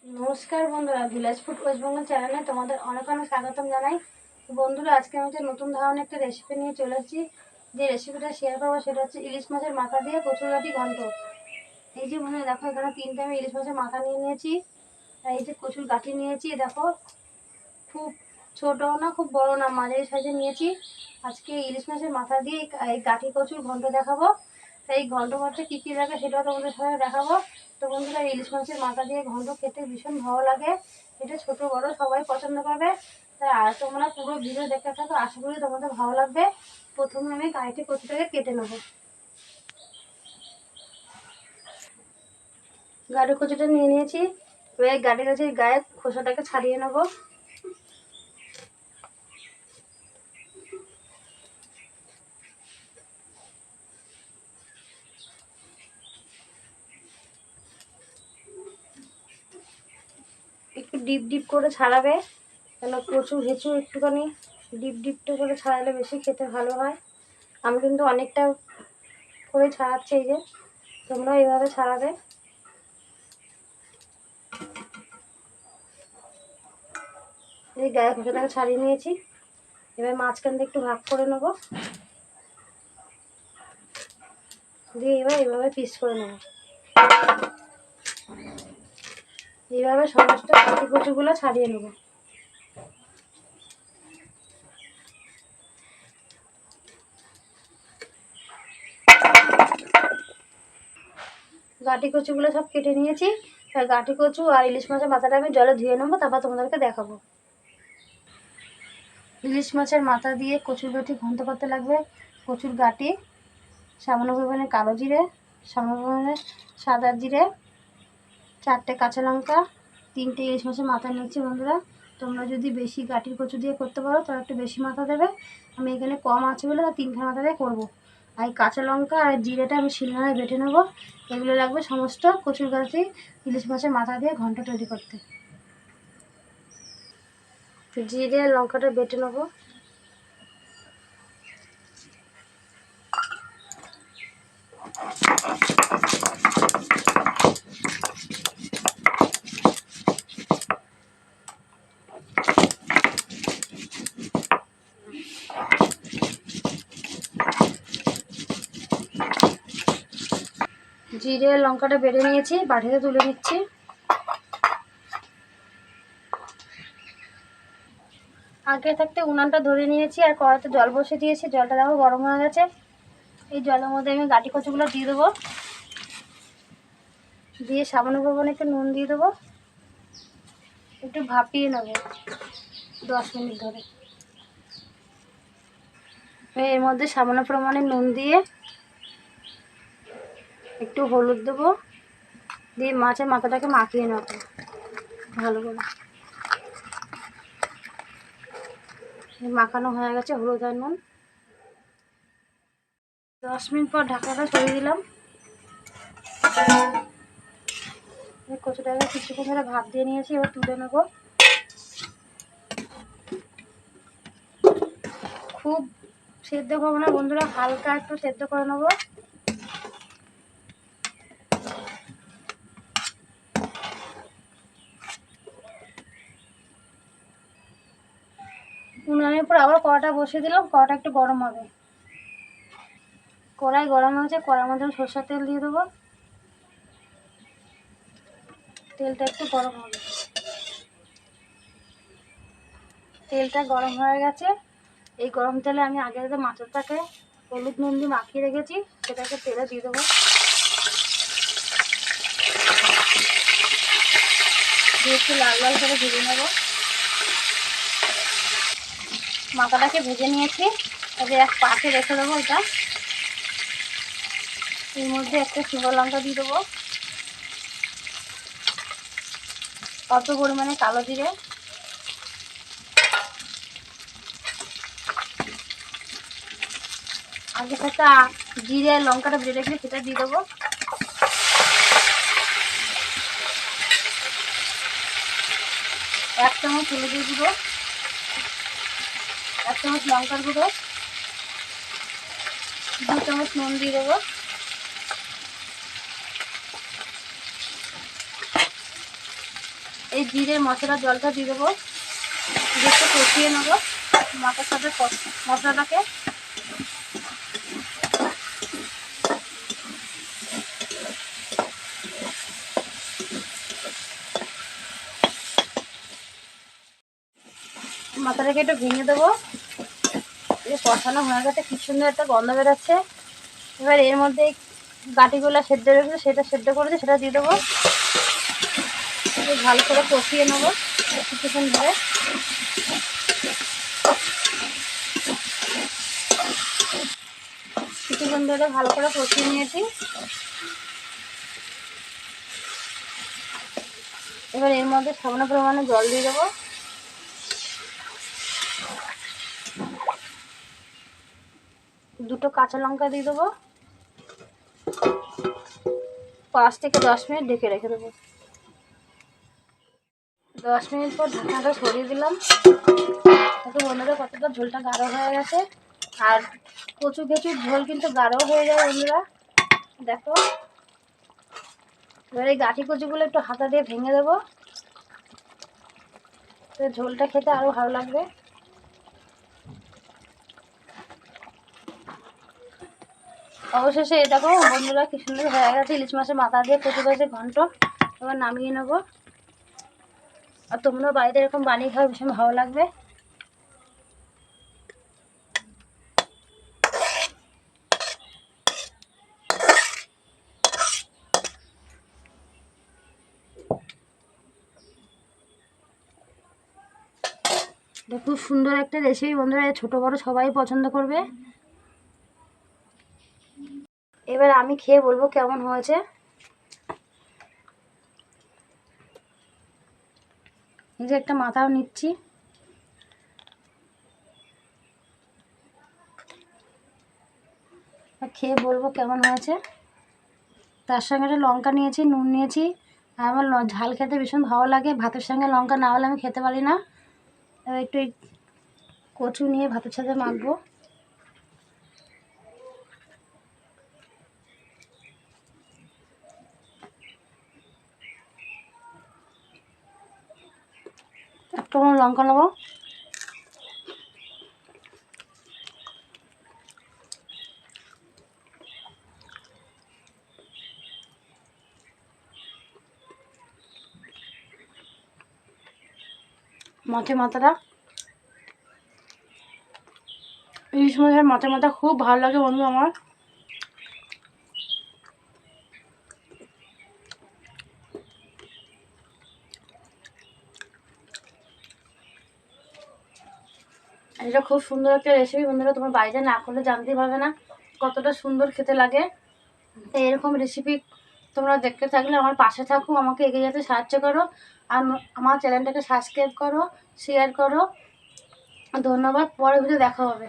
নমস্কার বন্ধুরা, village food waste Bengal চ্যানেলে তোমাদের অনেক অনেক স্বাগতম জানাই। বন্ধুরা, আজকে আমি একটা নতুন ধরনের একটা রেসিপি নিয়ে চলে এসেছি। যে রেসিপিটা শেয়ার করবো সেটা হচ্ছে ইলিশ মাছের মাথা দিয়ে কচুরগাঠি ঘন্ট। এই যে বন্ধুরা দেখো, এখানে 3টে আমি ইলিশ মাছের মাথা নিয়ে নিয়েছি, আর এই যে কচুর গাঠি নিয়েছি। দেখো, খুব ছোট না খুব বড় না, মাঝারি সাইজে নিয়েছি। আজকে ইলিশ মাছের মাথা দিয়ে এই গাঠি কচুর ঘন্ট দেখাবো। এই ঘন্ট করতে কী কী লাগে সেটাও তোমাদের সাথে দেখাবো। তো বন্ধুরা, ইলিশ মাছের মাথা দিয়ে ঘন্ট খেতে ভীষণ ভালো লাগে। এটা ছোট বড় সবাই পছন্দ করবে। তাই আর তোমরা পুরো ভিডিও দেখতে থাকো, আশা করি তোমাদের ভালো লাগবে। প্রথমে আমি গাঠি কচুটাকে কেটে নেবো। গাঠি কচুটা নিয়ে নিয়েছি। এবার গাঠি কচুর গায়ে খোসাটাকে ছাড়িয়ে নেবো। একটু ডিপ ডিপ করে ছাড়াবে, কেন কচু হেঁচু একটুখানি ডিপ ডিপটা করে ছাড়ালে বেশি খেতে ভালো হয়। আমি কিন্তু অনেকটা করে ছাড়াচ্ছি, এই যে তোমরা এইভাবে ছাড়াবে। এই গায়ে খোসাটাকে ছাড়িয়ে নিয়েছি। এবার মাঝখান দিয়ে একটু ভাগ করে নেবো, দিয়ে এবার এইভাবে পিস করে নেবো। এইভাবে সমস্ত কাটি কচুগুলো ছাড়িয়ে নেবো। গাটি কচুগুলো সব কেটে নিয়েছি। গাটি কচু আর ইলিশ মাছের মাথাটা আমি জলে ধুয়ে নেবো, তারপর তোমাদেরকে দেখাবো। ইলিশ মাছের মাথা দিয়ে কচুর গাঠি ঘন্ট করতে লাগবে কচুর গাঠি, সামান্য পরিমাণে কালো জিরে, সামান্য পরিমাণে সাদা জিরে, 4টে কাঁচা লঙ্কা, 3টে ইলিশ মাছের মাথা নিচ্ছি। বন্ধুরা, তোমরা যদি বেশি গাঠির কচু দিয়ে করতে পারো তাহলে একটু বেশি মাথা দেবে। আমি এখানে কম আছে বলে 3খানা মাথা দিয়ে করবো। আর এই কাঁচা লঙ্কা আর জিরেটা আমি শিলনোড়ায় বেটে নেবো। এগুলো লাগবে সমস্ত কচুর গাঠি ইলিশ মাছের মাথা দিয়ে ঘন্ট তৈরি করতে। জিরে লঙ্কাটা বেটে নেবো। জিরে লঙ্কাটা বেটে নিয়েছি, বাটিতে তুলে নিচ্ছি। আগে থাকতে উনানটা ধরে নিয়েছি আর কড়াইতে জল বসে দিয়েছি। জলটা দেখো গরম হয়ে গেছে। এই জলের মধ্যে আমি গাটি কচুগুলো দিয়ে দেবো, দিয়ে সামান্য পরিমাণে একটু নুন দিয়ে দেবো। একটু ভাপিয়ে নেবো 10 মিনিট ধরে। এর মধ্যে সামান্য পরিমাণে নুন দিয়ে একটু হলুদ দেবো, দিয়ে মাছের মাথাটাকে মাখিয়ে নেবো ভালো করে। মাখানো হয়ে গেছে হলুদ আর নুন। 10 মিনিট পর ঢাকাটা সরিয়ে দিলাম। কচুটাকে কিছুক্ষণ ধরে ভাপ দিয়ে নিয়েছি, এবার তুলে নেবো। খুব সেদ্ধ করবো না বন্ধুরা, হালকা একটু সেদ্ধ করে নেবো। উনানের উপর আবার কড়াটা বসিয়ে দিলাম। কড়াটা একটু গরম হবে। কড়াই গরম হয়েছে, কড়ার মধ্যে সরষের তেল দিয়ে দেবো। তেলটা একটু গরম হবে। তেলটা গরম হয়ে গেছে। এই গরম তেলে আমি আগে যে মাছটাকে হলুদ নুন দিয়ে মাখিয়ে রেখেছি সেটাকে তেলে দিয়ে দেবো। দিয়ে একটু লাল লাল করে ভেজে নেবো। মাথাটাকে ভেজে নিয়েছি, তবে এক পাশে রেখে দেবো। এটা এর মধ্যে একটা শুকনো লঙ্কা দিয়ে দেবো, অল্প পরিমাণে কালো জিরে, আগে থাকা জিরে লঙ্কাটা ভেজে রেখে সেটা দিয়ে দেবো। 1 চামচ হলুদের গুঁড়ো, 1 চামচ লঙ্কার গুঁড়ো, 2 চামচ নুন দিয়ে দেবো। এই জিরে মশলা জলটা দিয়ে দেবো, একটু কষিয়ে নেবো মাথার সাথে মশলাটাকে। মাথাটাকে একটু ভেঙে দেবো। কষানো হয়ে গেছে, কি সুন্দর একটা গন্ধ বেরোচ্ছে। এবার এর মধ্যে গাটিগুলো সেদ্ধ রয়েছে, সেটা সেদ্ধ করেছে সেটা দিয়ে দেবো। ভালো করে কষিয়ে নেবো কিছুক্ষণ ধরে। কিছুক্ষণ ধরে ভালো করে কষিয়ে নিয়েছি। এবার এর মধ্যে সামান্য পরিমাণে জল দিয়ে দেবো। দুটো কাঁচা লঙ্কা দিয়ে দেবো। 5 থেকে 10 মিনিট ঢেকে রেখে দেবো। 10 মিনিট পর ঢাকনাটা সরিয়ে দিলাম। দেখো বন্ধুরা কতটা ঝোলটা গাঢ় হয়ে গেছে। আর কচু ঘেঁচুর ঝোল কিন্তু গাঢ় হয়ে যায় বন্ধুরা, দেখো। এবার এই গাঁঠি কচুগুলো একটু হাতা দিয়ে ভেঙে দেবো, তো ঝোলটা খেতে আরও ভালো লাগবে। অবশেষে এটা বন্ধুরা কি সুন্দর হয়ে গেছে ইলিশ মাছের মাথা দিয়ে কচু গাছের ঘন্ট। এবার নামিয়ে নেবো। আর তোমরা বাড়িতে এরকম বানিয়ে খাবে, ভীষণ ভালো লাগবে। এটা খুব সুন্দর একটা রেসিপি বন্ধুরা, ছোট বড় সবাই পছন্দ করবে। এবার আমি খেয়ে বলবো কেমন হয়েছে। এই যে একটা মাথাও নিচ্ছি। খেয়ে বলবো কেমন হয়েছে। তার সঙ্গে একটা লঙ্কা নিয়েছি, নুন নিয়েছি। আর আমার ঝাল খেতে ভীষণ ভালো লাগে, ভাতের সঙ্গে লঙ্কা না হলে আমি খেতে পারি না। এবার একটু কচু নিয়ে ভাতের সাথে মাখবো। একটা লঙ্কা নেবো। মাছের মাথাটা, ইলিশ মাছের মাছের মাথা খুব ভালো লাগে বন্ধু আমার। এটা খুব সুন্দর একটা রেসিপি বন্ধুরা, তোমার বাড়িতে না করলে জানতেই পারবে না কতটা সুন্দর খেতে লাগে। তাই এরকম রেসিপি তোমরা দেখতে থাকলে আমার পাশে থাকো, আমাকে এগিয়ে যেতে সাহায্য করো। আর আমার চ্যানেলটাকে সাবস্ক্রাইব করো, শেয়ার করো। ধন্যবাদ। পরে ভিডিও দেখা হবে।